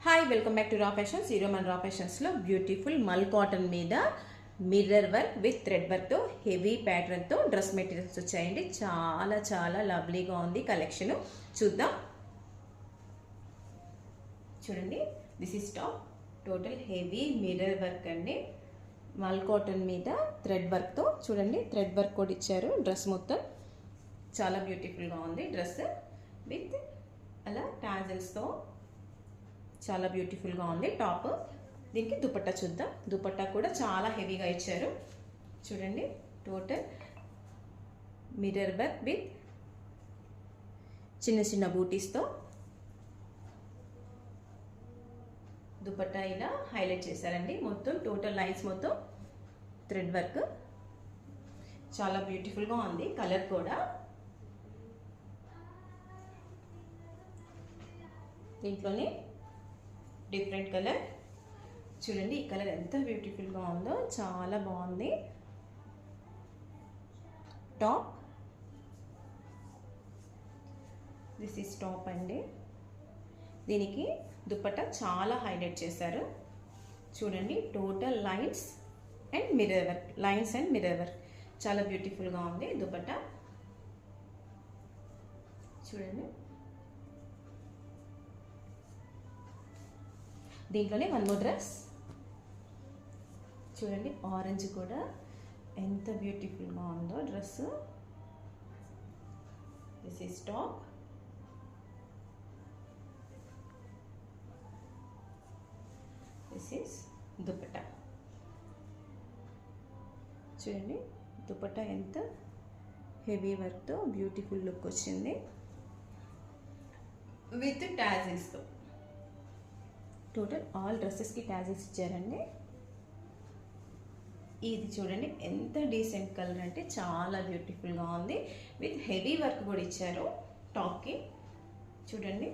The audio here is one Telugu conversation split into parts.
హాయ్ వెల్కమ్ బ్యాక్ టు రా ఫ్యాషన్స్. ఈరోజు మన రా ఫ్యాషన్స్లో బ్యూటిఫుల్ మల్ కాటన్ మీద మిర్రర్ వర్క్ విత్ థ్రెడ్ వర్క్తో హెవీ ప్యాటర్న్తో డ్రెస్ మెటీరియల్స్ వచ్చాయండి. చాలా చాలా లవ్లీగా ఉంది కలెక్షన్. చూద్దాం. చూడండి, this is top. Total heavy mirror work అండి. మల్ కాటన్ మీద థ్రెడ్ వర్క్తో చూడండి, థ్రెడ్ వర్క్ కూడా ఇచ్చారు. డ్రెస్ మొత్తం చాలా బ్యూటిఫుల్గా ఉంది. డ్రెస్ విత్ అలా టాజల్స్తో చాలా బ్యూటిఫుల్గా ఉంది. టాప్, దీనికి దుపట్టా చూద్దాం. దుపట్టా కూడా చాలా హెవీగా ఇచ్చారు. చూడండి, టోటల్ మిర్రర్ వర్క్ విత్ చిన్న చిన్న బూటీస్తో దుపట్టా ఇలా హైలైట్ చేశారండి. మొత్తం టోటల్ లైన్స్ మొత్తం థ్రెడ్ వర్క్ చాలా బ్యూటిఫుల్గా ఉంది. కలర్ కూడా దీంట్లోనే డిఫరెంట్ కలర్. చూడండి, ఈ కలర్ ఎంత బ్యూటిఫుల్గా ఉందో, చాలా బాగుంది. టాప్, దిస్ ఈస్ టాప్ అండి. దీనికి దుపట్టా చాలా హైలైట్ చేశారు. చూడండి, total lines and mirror work, lines and mirror work చాలా బ్యూటిఫుల్గా ఉంది దుపట్టా. చూడండి, దీంట్లోనే వన్ మోర్ డ్రెస్. చూడండి, ఆరెంజ్ కూడా ఎంత బ్యూటిఫుల్గా ఉందో dress. This is top. This is dupatta. చూడండి, దుపట్టా ఎంత హెవీ వర్క్తో బ్యూటిఫుల్ లుక్ వచ్చింది విత్ టాజిల్స్తో. టోటల్ ఆల్ డ్రెస్సెస్కి టాజిల్స్ ఇచ్చారండి. ఇది చూడండి, ఎంత డీసెంట్ కలర్ అంటే చాలా బ్యూటిఫుల్గా ఉంది. విత్ హెవీ వర్క్ కూడా ఇచ్చారు టాప్కి. చూడండి,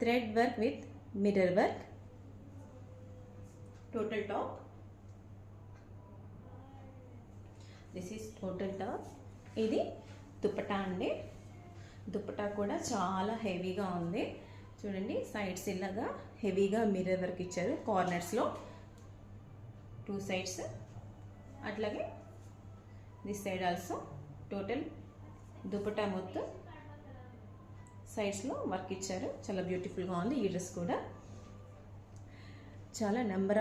thread work with mirror work. Total top, this is total top. ఇది దుపట్టా అండి. దుపట్టా కూడా చాలా హెవీగా ఉంది. చూడండి, సైడ్స్ ఇలాగా హెవీగా మిర్రర్ వర్క్ ఇచ్చారు. కార్నర్స్లో 2 సైడ్స్, అట్లాగే this side also. Total dupatta మొత్తం సైడ్స్లో వర్క్ ఇచ్చారు. చాలా బ్యూటిఫుల్గా ఉంది. ఈ డ్రెస్ కూడా చాలా నెంబర్